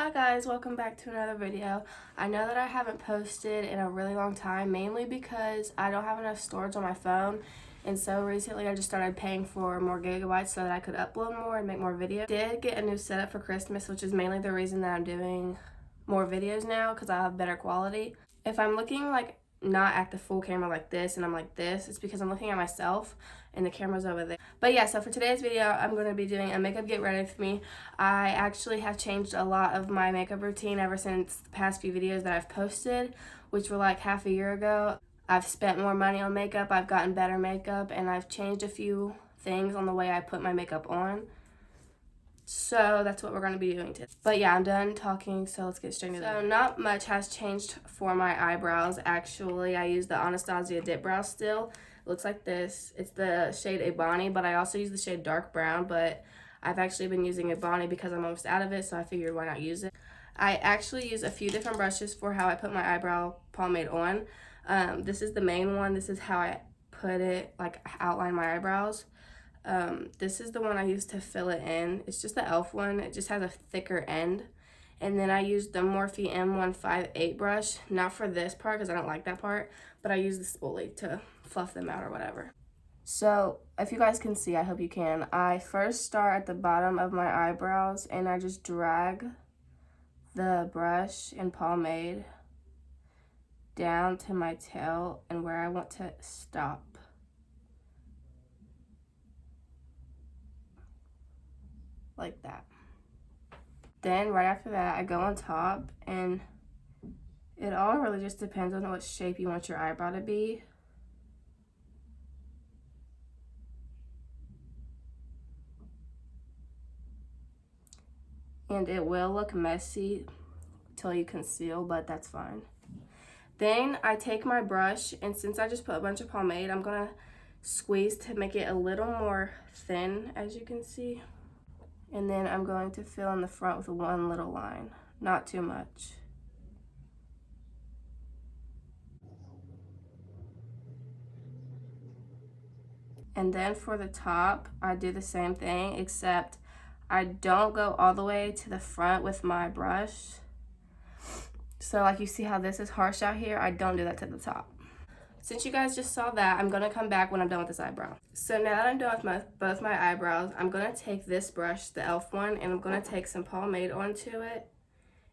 Hi guys, welcome back to another video. I know that I haven't posted in a really long time, mainly because I don't have enough storage on my phone, and so recently I just started paying for more gigabytes so that I could upload more and make more videos. I did get a new setup for Christmas, which is mainly the reason that I'm doing more videos now, because I have better quality. If I'm looking like not at the full camera like this and I'm like this, it's because I'm looking at myself and the camera's over there. But yeah, so for today's video, I'm going to be doing a makeup get ready with me. I actually have changed a lot of my makeup routine ever since the past few videos that I've posted, which were like half a year ago. I've spent more money on makeup, I've gotten better makeup, and I've changed a few things on the way I put my makeup on. So that's what we're going to be doing today. But yeah, I'm done talking, so let's get straight into it. So not much has changed for my eyebrows. Actually, I use the Anastasia Dip Brow Still. It looks like this. It's the shade Ebony, but I also use the shade Dark Brown, but I've actually been using Ebony because I'm almost out of it, so I figured why not use it. I actually use a few different brushes for how I put my eyebrow pomade on. This is the main one. This is how I put it, like outline my eyebrows. This is the one I use to fill it in. It's just the e.l.f. one. It just has a thicker end. And then I use the Morphe M158 brush, not for this part because I don't like that part, but I use the spoolie to fluff them out or whatever. So if you guys can see, I hope you can, I first start at the bottom of my eyebrows and I just drag the brush and pomade down to my tail and where I want to stop. Like that. Then right after that, I go on top, and it all really just depends on what shape you want your eyebrow to be. And it will look messy till you conceal, but that's fine. Then I take my brush, and since I just put a bunch of pomade, I'm gonna squeeze to make it a little more thin, as you can see. And then I'm going to fill in the front with one little line, not too much. And then for the top, I do the same thing, except I don't go all the way to the front with my brush. So like you see how this is harsh out here, I don't do that to the top. Since you guys just saw that, I'm gonna come back when I'm done with this eyebrow. So now that I'm done with both my eyebrows, I'm gonna take this brush, the e.l.f. one, and I'm gonna take some pomade onto it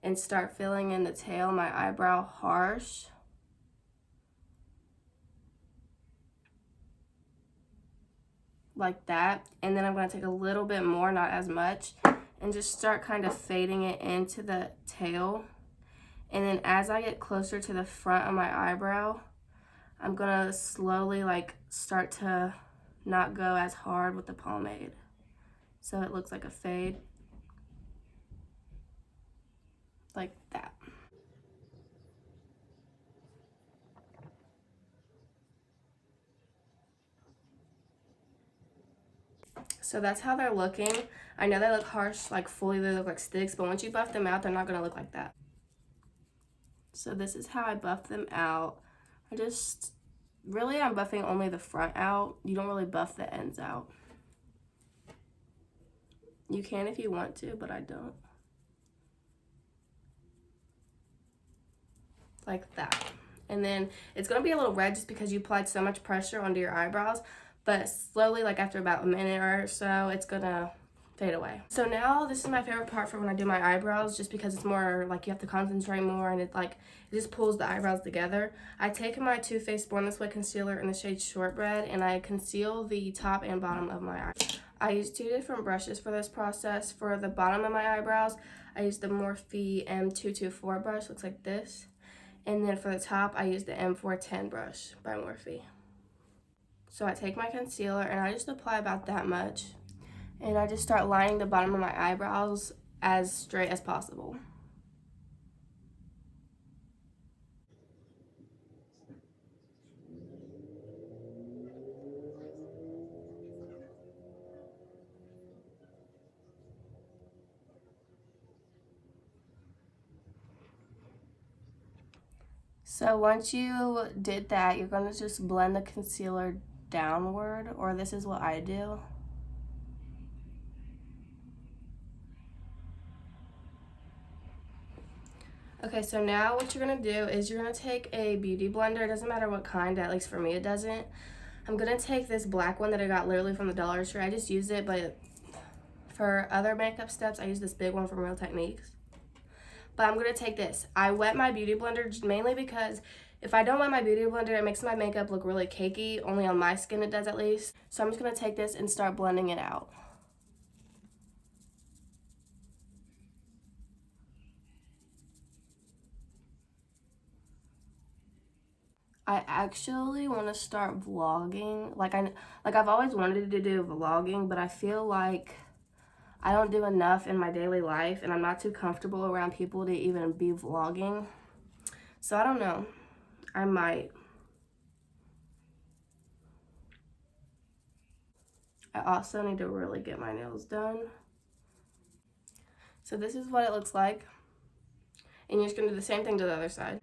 and start filling in the tail of my eyebrow harsh. Like that. And then I'm gonna take a little bit more, not as much, and just start kind of fading it into the tail. And then as I get closer to the front of my eyebrow, I'm gonna slowly like start to not go as hard with the pomade, so it looks like a fade, like that. So that's how they're looking. I know they look harsh, like fully they look like sticks, but once you buff them out, they're not gonna look like that. So this is how I buff them out. I'm buffing only the front out. You don't really buff the ends out. You can if you want to, but I don't. Like that. And then it's gonna be a little red just because you applied so much pressure onto your eyebrows, but slowly, like after about a minute or so, it's gonna fade away. So now this is my favorite part for when I do my eyebrows, just because it's more like you have to concentrate more, and it just pulls the eyebrows together. I take my Too Faced Born This Way concealer in the shade Shortbread, and I conceal the top and bottom of my eyes. I use two different brushes for this process. For the bottom of my eyebrows, I use the Morphe M224 brush, looks like this. And then for the top, I use the M410 brush by Morphe. So I take my concealer and I just apply about that much. And I just start lining the bottom of my eyebrows as straight as possible. So once you did that, you're going to just blend the concealer downward, or this is what I do. Okay, so now what you're gonna do is you're gonna take a beauty blender. It doesn't matter what kind, at least for me it doesn't. I'm gonna take this black one that I got literally from the Dollar Tree. I just use it, but for other makeup steps, I use this big one from Real Techniques. But I'm gonna take this. I wet my beauty blender mainly because if I don't wet my beauty blender, it makes my makeup look really cakey. Only on my skin it does, at least. So I'm just gonna take this and start blending it out. I actually want to start vlogging. I've always wanted to do vlogging, but I feel like I don't do enough in my daily life, and I'm not too comfortable around people to even be vlogging. So I don't know. I might. I also need to really get my nails done. So this is what it looks like. And you're just gonna do the same thing to the other side.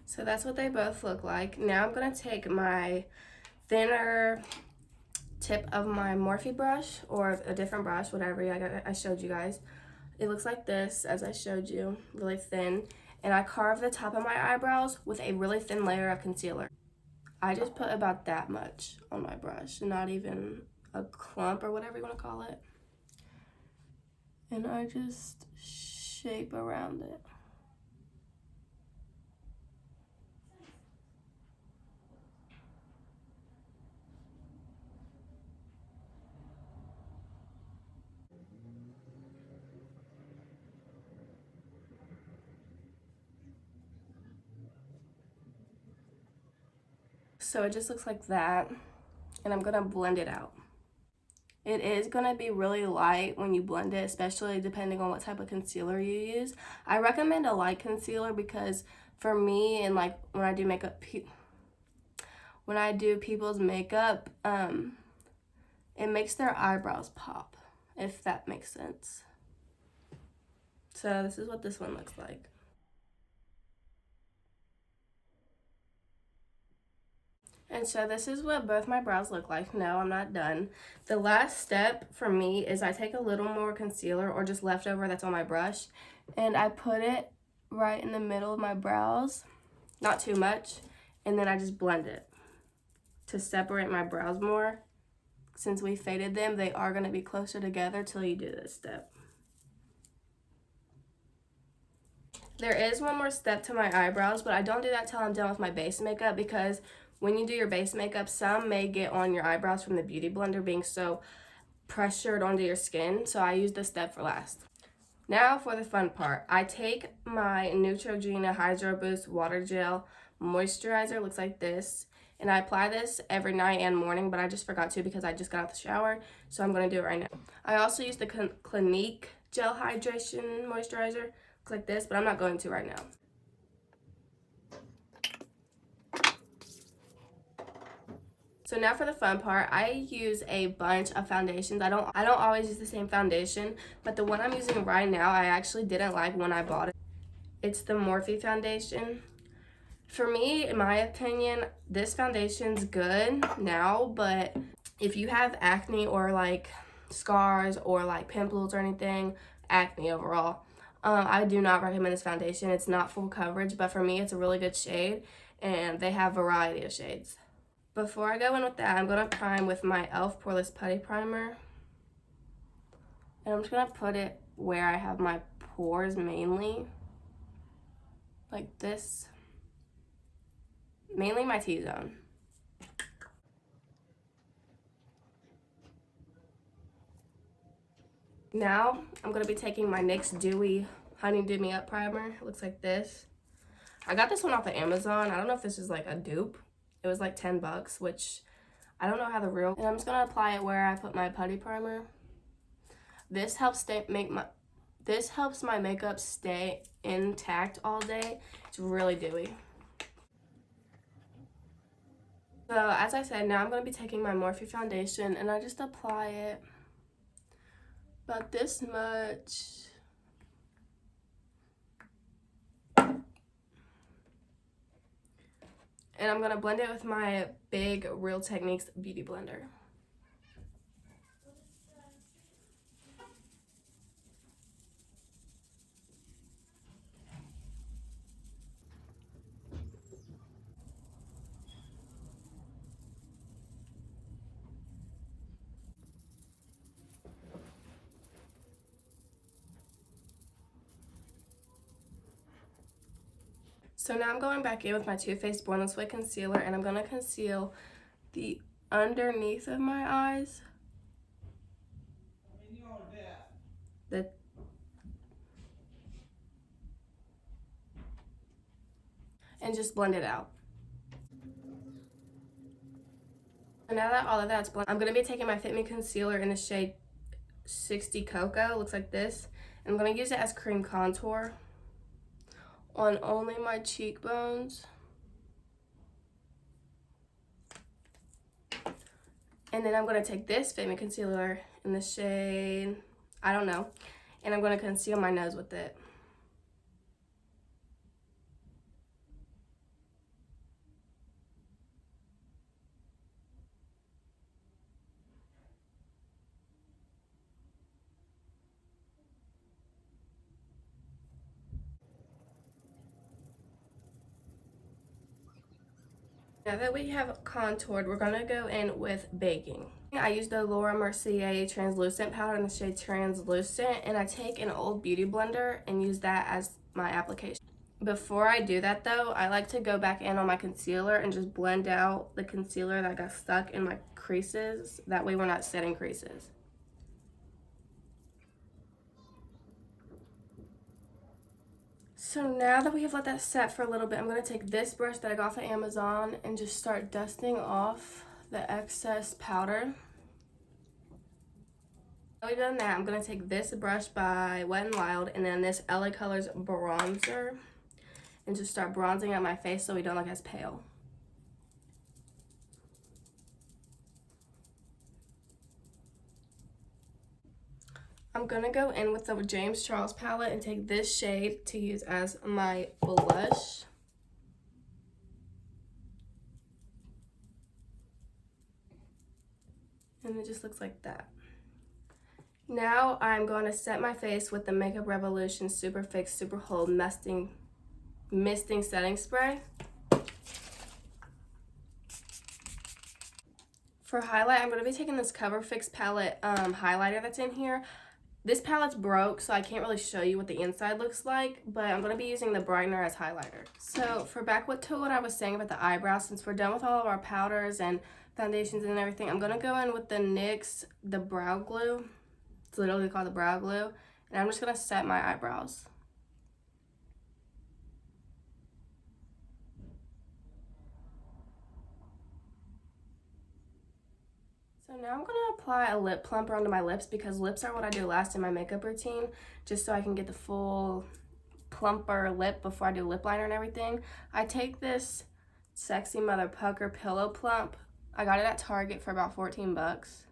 So that's what they both look like. Now I'm gonna take my thinner tip of my Morphe brush, or a different brush, whatever I showed you guys. It looks like this, as I showed you, really thin. And I carve the top of my eyebrows with a really thin layer of concealer. I just put about that much on my brush, not even a clump or whatever you want to call it. And I just shape around it. So it just looks like that, and I'm gonna blend it out. It is gonna be really light when you blend it, especially depending on what type of concealer you use. I recommend a light concealer because for me, and like when I do people's makeup, it makes their eyebrows pop, if that makes sense. So this is what this one looks like. And so this is what both my brows look like. No, I'm not done. The last step for me is I take a little more concealer or just leftover that's on my brush, and I put it right in the middle of my brows, not too much, and then I just blend it to separate my brows more. Since we faded them, they are going to be closer together till you do this step. There is one more step to my eyebrows, but I don't do that till I'm done with my base makeup, because when you do your base makeup, some may get on your eyebrows from the beauty blender being so pressured onto your skin, so I use this step for last. Now for the fun part. I take my Neutrogena Hydro Boost Water Gel Moisturizer, looks like this, and I apply this every night and morning, but I just forgot to because I just got out the shower, so I'm going to do it right now. I also use the Clinique Gel Hydration Moisturizer, looks like this, but I'm not going to right now. So now for the fun part. I use a bunch of foundations. I don't always use the same foundation, but the one I'm using right now I actually didn't like when I bought it. It's the Morphe foundation. For me, in my opinion, this foundation's good now, but if you have acne or like scars or like pimples or anything, acne overall, I do not recommend this foundation. It's not full coverage, but for me it's a really good shade, and they have a variety of shades. Before I go in with that, I'm going to prime with my e.l.f. Poreless Putty Primer. And I'm just going to put it where I have my pores mainly. Like this. Mainly my T-zone. Now, I'm going to be taking my NYX Dewy Honey Dew Me Up Primer. It looks like this. I got this one off of Amazon. I don't know if this is like a dupe. It was like $10, which I don't know how the real. And I'm just gonna apply it where I put my putty primer. This helps my makeup stay intact all day. It's really dewy. So as I said, now I'm gonna be taking my Morphe foundation, and I just apply it about this much. And I'm going to blend it with my big Real Techniques beauty blender. So now I'm going back in with my Too Faced Born This Way concealer, and I'm going to conceal the underneath of my eyes. And just blend it out. So now that all of that's blended, I'm going to be taking my Fit Me concealer in the shade 60 Cocoa. Looks like this. And I'm going to use it as cream contour on only my cheekbones. And then I'm going to take this Fit Me concealer in the shade, I don't know, and I'm going to conceal my nose with it. Now that we have contoured, we're going to go in with baking. I use the Laura Mercier translucent powder in the shade Translucent, and I take an old beauty blender and use that as my application. Before I do that though, I like to go back in on my concealer and just blend out the concealer that got stuck in my creases. That way we're not setting creases. So now that we have let that set for a little bit, I'm going to take this brush that I got off of Amazon and just start dusting off the excess powder. Now we've done that, I'm going to take this brush by Wet n Wild and then this LA Colors bronzer and just start bronzing out my face so we don't look as pale. I'm going to go in with the James Charles palette and take this shade to use as my blush. And it just looks like that. Now I'm going to set my face with the Makeup Revolution Super Fix Super Hold Misting Setting Spray. For highlight, I'm going to be taking this Cover Fix palette highlighter that's in here. This palette's broke, so I can't really show you what the inside looks like, but I'm going to be using the brightener as highlighter. So for back to what I was saying about the eyebrows, since we're done with all of our powders and foundations and everything, I'm going to go in with the NYX, the brow glue. It's literally called the brow glue. And I'm just going to set my eyebrows. So now I'm going to apply a lip plumper onto my lips because lips are what I do last in my makeup routine, just so I can get the full plumper lip before I do lip liner and everything. I take this Sexy Mother Pucker Pillow Plump. I got it at Target for about 14 bucks.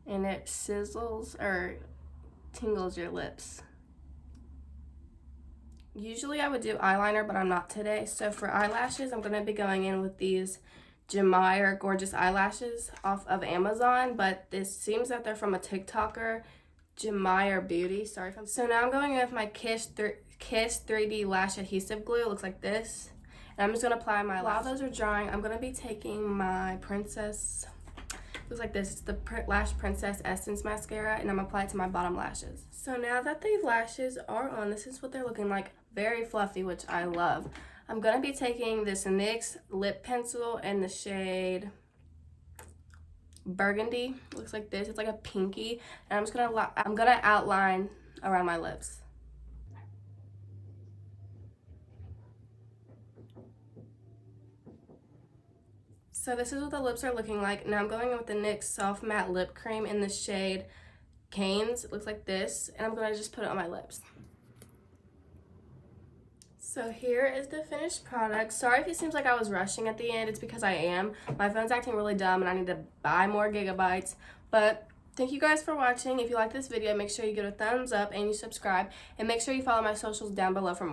And it sizzles or tingles your lips. Usually I would do eyeliner, but I'm not today. So for eyelashes, I'm going to be going in with these Jemire Gorgeous Eyelashes off of Amazon, but this seems that they're from a TikToker, Jemire Beauty. Sorry if I'm... So now I'm going in with my Kiss 3D Lash Adhesive Glue. It looks like this. And I'm just going to apply my lashes. While those are drying, I'm going to be taking my Princess... Looks like this. It's the Lash Princess Essence Mascara, and I'm going to apply it to my bottom lashes. So now that the lashes are on, this is what they're looking like. Very fluffy, which I love. I'm going to be taking this NYX lip pencil in the shade Burgundy. Looks like this. It's like a pinky. And I'm going to outline around my lips. So this is what the lips are looking like. Now I'm going in with the NYX Soft Matte Lip Cream in the shade Canes. It looks like this. And I'm going to just put it on my lips. So here is the finished product. Sorry if it seems like I was rushing at the end. It's because I am. My phone's acting really dumb and I need to buy more gigabytes. But thank you guys for watching. If you like this video, make sure you give it a thumbs up and you subscribe. And make sure you follow my socials down below for more.